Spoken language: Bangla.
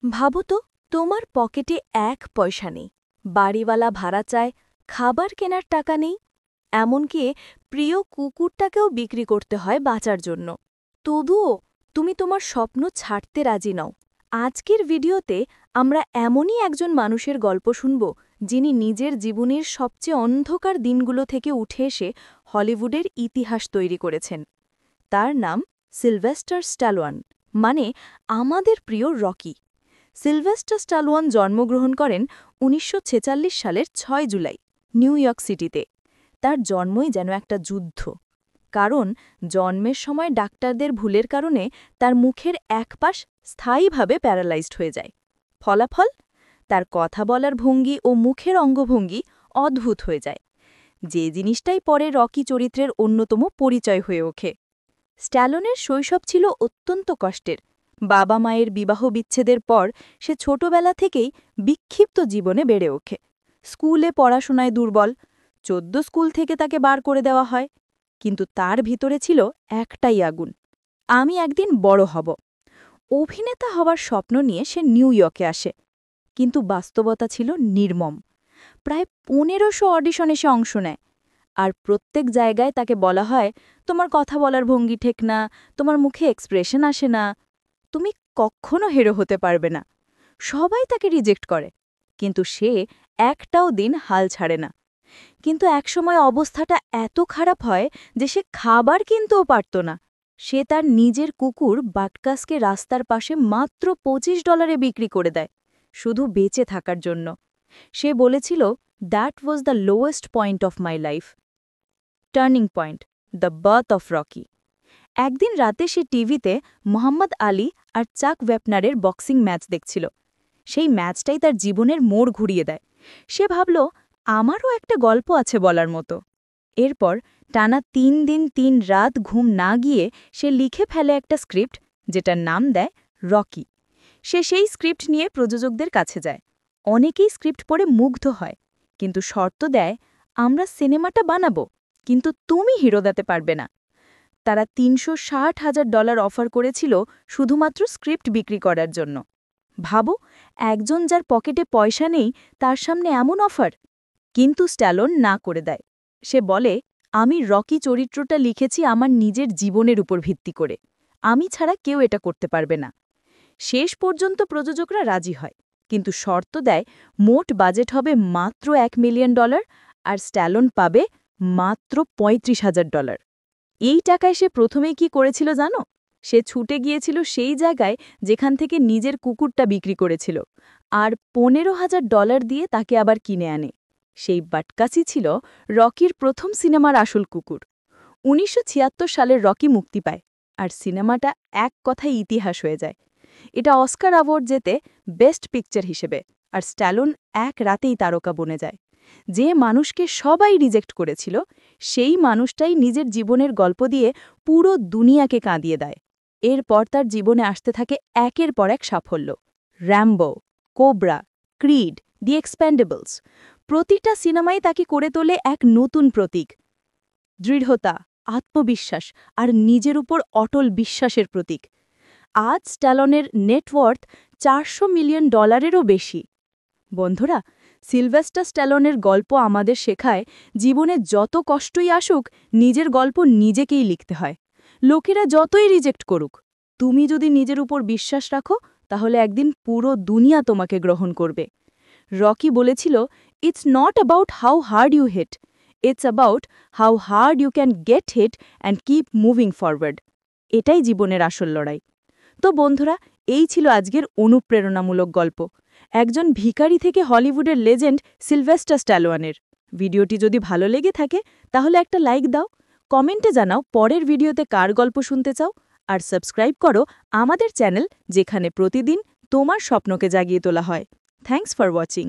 ভাবো তো, তোমার পকেটে 1 পয়সা নেই, বাড়িওয়ালা ভাড়া চায়, খাবার কেনার টাকা নেই, এমনকি প্রিয় কুকুরটাকেও বিক্রি করতে হয় বাঁচার জন্য। তবুও তুমি তোমার স্বপ্ন ছাড়তে রাজি নও। আজকের ভিডিওতে আমরা এমনই একজন মানুষের গল্প শুনব, যিনি নিজের জীবনের সবচেয়ে অন্ধকার দিনগুলো থেকে উঠে এসে হলিউডের ইতিহাস তৈরি করেছেন। তার নাম সিলভেস্টার স্ট্যালোয়ান, মানে আমাদের প্রিয় রকি। সিলভেস্টার স্ট্যালোয়ান জন্মগ্রহণ করেন ১৯৪৬ সালের ৬ জুলাই নিউ ইয়র্ক সিটিতে। তার জন্মই যেন একটা যুদ্ধ, কারণ জন্মের সময় ডাক্তারদের ভুলের কারণে তার মুখের এক পাশ স্থায়ীভাবে প্যারালাইজড হয়ে যায়। ফলাফল, তার কথা বলার ভঙ্গি ও মুখের অঙ্গভঙ্গি অদ্ভুত হয়ে যায়, যে জিনিসটাই পরে রকি চরিত্রের অন্যতম পরিচয় হয়ে ওঠে। স্ট্যালোনের শৈশব ছিল অত্যন্ত কষ্টের। বাবা মায়ের বিবাহ বিচ্ছেদের পর সে ছোটবেলা থেকেই বিক্ষিপ্ত জীবনে বেড়ে ওঠে। স্কুলে পড়াশোনায় দুর্বল, ১৪ স্কুল থেকে তাকে বার করে দেওয়া হয়। কিন্তু তার ভিতরে ছিল একটাই আগুন, আমি একদিন বড় হব। অভিনেতা হওয়ার স্বপ্ন নিয়ে সে নিউ ইয়র্কে আসে, কিন্তু বাস্তবতা ছিল নির্মম। প্রায় ১৫০০ অডিশনে সে অংশ নেয়, আর প্রত্যেক জায়গায় তাকে বলা হয়, তোমার কথা বলার ভঙ্গি ঠিক না, তোমার মুখে এক্সপ্রেশন আসে না, তুমি কখনো হিরো হতে পারবে না। সবাই তাকে রিজেক্ট করে, কিন্তু সে একটাও দিন হাল ছাড়ে না। কিন্তু একসময় অবস্থাটা এত খারাপ হয় যে সে খাবার কিনতেও পারত না। সে তার নিজের কুকুর বাটকাসকে রাস্তার পাশে মাত্র $25 বিক্রি করে দেয়, শুধু বেঁচে থাকার জন্য। সে বলেছিল, that was the lowest point of my life. Turning point, the birth of Rocky. একদিন রাতে সে টিভিতে মোহাম্মদ আলী আর চাক ওয়েপনারের বক্সিং ম্যাচ দেখছিল। সেই ম্যাচটাই তার জীবনের মোড় ঘুরিয়ে দেয়। সে ভাবল, আমারও একটা গল্প আছে বলার মতো। এরপর টানা ৩ দিন ৩ রাত ঘুম না গিয়ে সে লিখে ফেলে একটা স্ক্রিপ্ট, যেটার নাম দেয় রকি। সে সেই স্ক্রিপ্ট নিয়ে প্রযোজকদের কাছে যায়। অনেকেই স্ক্রিপ্ট পড়ে মুগ্ধ হয়, কিন্তু শর্ত দেয়, আমরা সিনেমাটা বানাবো, কিন্তু তুমি হিরো দিতে পারবে না। তারা $৩৬০,০০০ অফার করেছিল শুধুমাত্র স্ক্রিপ্ট বিক্রি করার জন্য। ভাবো, একজন যার পকেটে পয়সা নেই, তার সামনে এমন অফার। কিন্তু স্ট্যালোন না করে দেয়। সে বলে, আমি রকি চরিত্রটা লিখেছি আমার নিজের জীবনের উপর ভিত্তি করে, আমি ছাড়া কেউ এটা করতে পারবে না। শেষ পর্যন্ত প্রযোজকরা রাজি হয়, কিন্তু শর্ত দেয়, মোট বাজেট হবে মাত্র $1 মিলিয়ন, আর স্ট্যালোন পাবে মাত্র $৩৫,০০০। এই টাকায় সে প্রথমেই কি করেছিল জানো? সে ছুটে গিয়েছিল সেই জায়গায় যেখান থেকে নিজের কুকুরটা বিক্রি করেছিল, আর $১৫,০০০ দিয়ে তাকে আবার কিনে আনে। সেই বাটকাসই ছিল রকির প্রথম সিনেমার আসল কুকুর। ১৯৭৬ সালের রকি মুক্তি পায়, আর সিনেমাটা এক কথায় ইতিহাস হয়ে যায়। এটা অস্কার অ্যাওয়ার্ড জেতে বেস্ট পিকচার হিসেবে, আর স্ট্যালোন এক রাতেই তারকা বনে যায়। যে মানুষকে সবাই রিজেক্ট করেছিল, সেই মানুষটাই নিজের জীবনের গল্প দিয়ে পুরো দুনিয়াকে কাঁদিয়ে দেয়। এরপর তার জীবনে আসতে থাকে একের পর এক সাফল্য। র্যাম্বো, কোবরা, ক্রিড, দি এক্সপেন্ডেবলস, প্রতিটা সিনেমাই তাকে করে তোলে এক নতুন প্রতীক। দৃঢ়তা, আত্মবিশ্বাস আর নিজের উপর অটল বিশ্বাসের প্রতীক। আজ স্ট্যালোনের নেটওয়ার্থ $৪০০ মিলিয়ন বেশি। বন্ধুরা, সিলভেস্টার স্ট্যালোনের গল্প আমাদের শেখায়, জীবনে যত কষ্টই আসুক, নিজের গল্প নিজেকেই লিখতে হয়। লোকেরা যতই রিজেক্ট করুক, তুমি যদি নিজের উপর বিশ্বাস রাখো, তাহলে একদিন পুরো দুনিয়া তোমাকে গ্রহণ করবে। রকি বলেছিল, it's not about how hard you hit, it's about how hard you can get hit and keep moving forward. এটাই জীবনের আসল লড়াই। তো বন্ধুরা, এই ছিল আজকের অনুপ্রেরণামূলক গল্প, একজন ভিখারি থেকে হলিউডের লেজেন্ড সিলভেস্টার স্ট্যালোয়ানের। ভিডিওটি যদি ভালো লেগে থাকে, তাহলে একটা লাইক দাও, কমেন্টে জানাও পরের ভিডিওতে কার গল্প শুনতে চাও, আর সাবস্ক্রাইব করো আমাদের চ্যানেল, যেখানে প্রতিদিন তোমার স্বপ্নকে জাগিয়ে তোলা হয়। Thanks for watching.